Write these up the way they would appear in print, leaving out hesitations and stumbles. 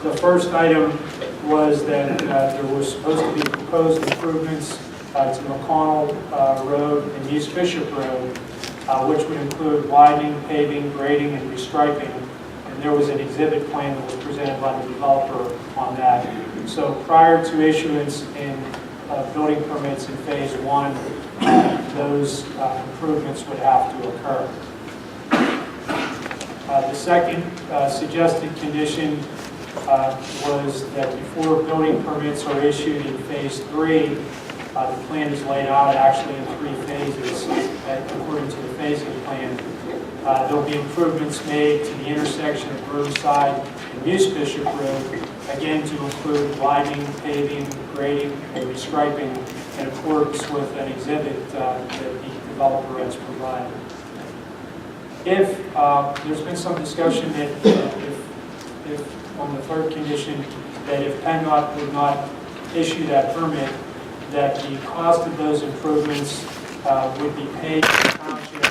The first item was that there was supposed to be proposed improvements to McConnell Road and East Bishop Road, which would include widening, paving, grading, and restriping. And there was an exhibit plan that was presented by the developer on that. So prior to issuance in building permits in phase 1, those improvements would have to occur. The second suggested condition was that before building permits are issued in phase 3, the plan is laid out actually in 3 phases according to the phasing plan. There will be improvements made to the intersection of Riverside and East Bishop Road, again to include widening, paving, grading, and restriping in accordance with an exhibit that the developer has provided. If there's been some discussion that if on the third condition that if PennDOT would not issue that permit, that the cost of those improvements would be paid to the township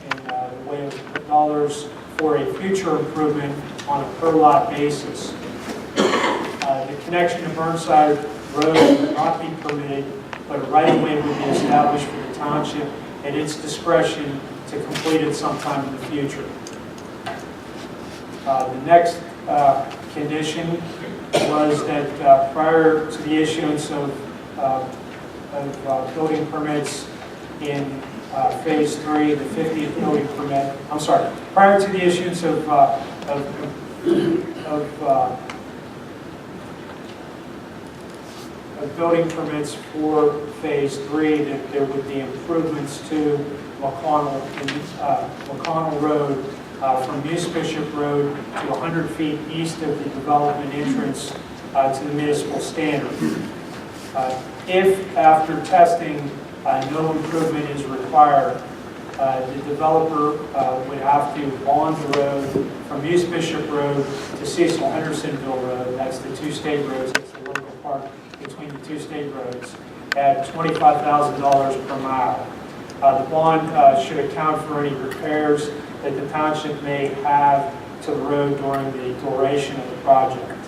in the way of dollars for a future improvement on a per lot basis. The connection to Burnside Road would not be permitted, but a right-of-way would be established for the township at its discretion to complete it sometime in the future. The next condition was that prior to the issuance of building permits in phase 3, the 50th building permit, prior to the issuance of building permits for phase 3, that there would be improvements to McConnell Road from East Bishop Road to 100 feet east of the development entrance to the municipal standard. If after testing no improvement is required, the developer would have to bond the road from East Bishop Road to Cecil Hendersonville Road. That's the 2 state roads. That's the local part between the 2 state roads at $25,000 per mile. The bond should account for any repairs that the township may have to the road during the duration of the project.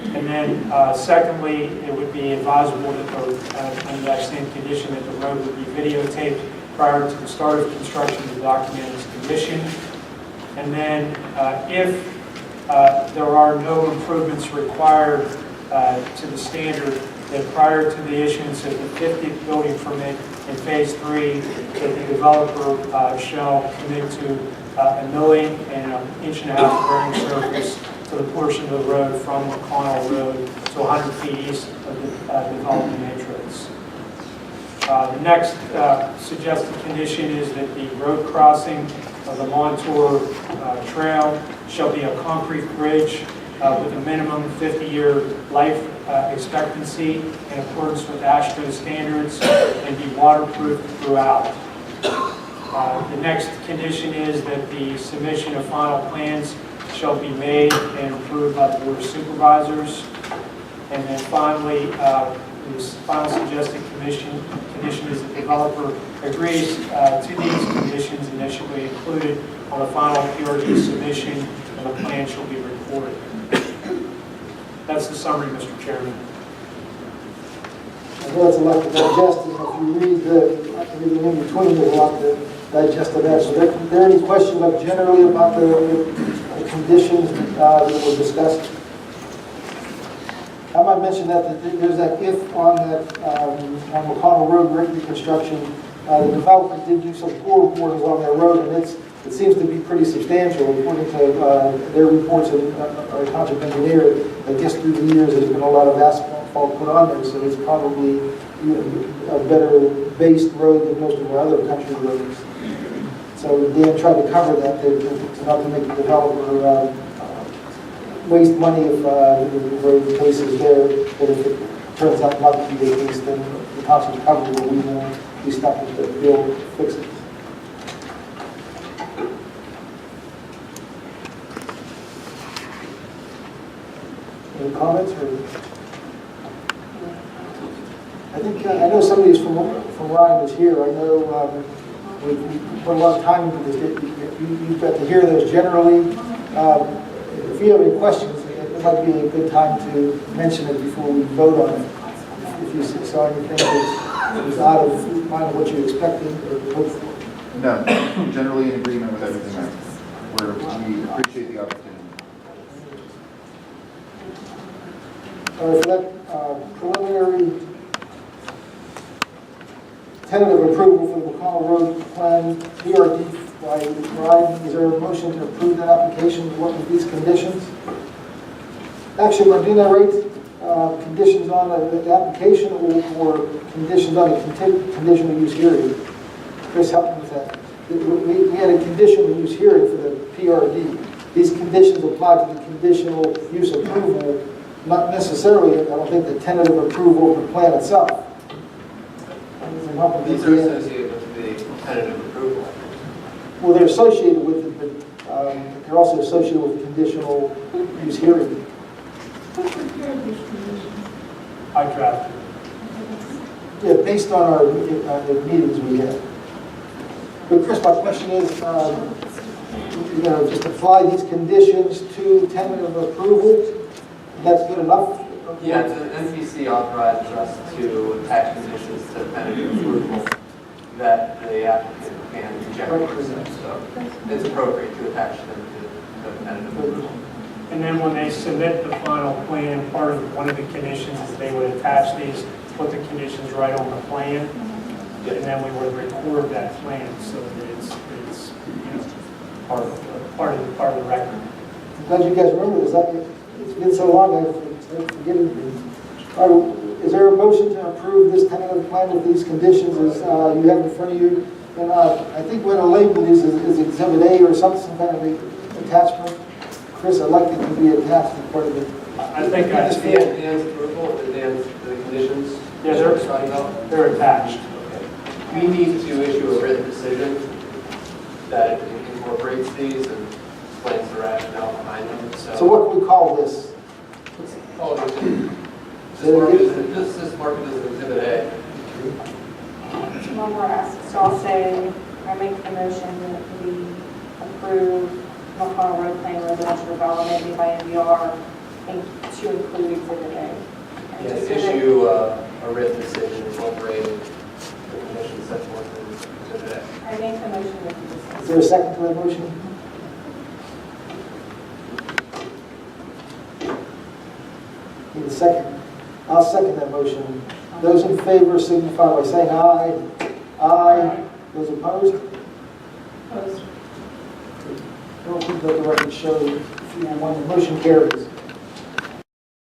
And then secondly, it would be advisable that under that same condition that the road would be videotaped prior to the start of construction to document its condition. And then if there are no improvements required to the standard, that prior to the issuance of the 50th building permit in phase 3, that the developer shall commit to a milling and an 1.5 inch bearing surface to the portion of the road from McConnell Road to 100 feet east of the development entrance. The next suggested condition is that the road crossing of the Montour Trail shall be a concrete bridge with a minimum 50-year life expectancy in accordance with AASHTO standards and be waterproof throughout. The next condition is that the submission of final plans shall be made and approved by the Board of Supervisors. And then finally, this final suggested condition is that the developer agrees to these conditions initially included on the final PRD submission, and the plan shall be recorded. That's the summary, Mr. Chairman. I know it's a lot to digest, and if you read everything in between, there's a lot to digest of that. So are there any questions generally about the conditions that were discussed? I might mention that there's that if on that on McConnell Road reconstruction, the developer did do some poor reportings on their road, and it seems to be pretty substantial according to their reports and our township engineer. I guess through the years there's been a lot of asphalt put on there, so it's probably a better based road than most of our other country roads. So Dan tried to cover that to not to make the developer waste money if the road case is there, but if it turns out not to be the case, then the township covered what we know. We stop at the bill to fix it. Any comments? Or I think I know somebody's from Ryan is here. I know we put a lot of time into this. You've got to hear those generally. if you have any questions, it might be a good time to mention it before we vote on it. If you saw anything that was out of line of what you expected or hoped for. No, generally in agreement with everything else. We appreciate the opportunity. All right, for that preliminary tentative approval for the McConnell Road Planned PRD by Ryan, is there a motion to approve that application with these conditions? Actually, we're doing that right, conditions on the application or conditions on the conditional use hearing? Chris, help me with that. We had a conditional use hearing for the PRD. These conditions apply to the conditional use approval, not necessarily, I don't think, the tentative approval of the plan itself. These are associated with the tentative approval. Well, they're associated with it, but they're also associated with the conditional use hearing. I drafted. Yeah, based on our the meetings we had. But Chris, my question is, just apply these conditions to tentative approval. That's good enough? Yeah, the NPC authorizes us to attach conditions to tentative approval that the applicant can reject or accept. So it's appropriate to attach them to the tentative approval. And then when they submit the final plan, one of the conditions is they would attach these, put the conditions right on the plan, and then we would record that plan so that it's part of the record. I'm glad you guys remember this. It's been so long, I've forgiven me. All right, is there a motion to approve this tentative plan with these conditions as you have in front of you? And I think we're going to label these as Exhibit A or some kind of attachment. Chris, I'd like it to be attached as part of it. I think Dan's approval, the conditions. Yeah, they're attached. We need to issue a written decision that incorporates these and explains the rationale behind them. So what do we call this? This is marked as Exhibit A. One more ask. So I'll say, I make the motion that we approve McConnell Road Planned Residential Development made by MBR to include Exhibit A. Yes, issue a written decision incorporating the conditions set forth in Exhibit A. I make the motion with you. Is there a second to that motion? Need a second? I'll second that motion. Those in favor signify by saying aye. Aye. Those opposed? Opposed. I don't think that the record shows 3-1. The motion carries.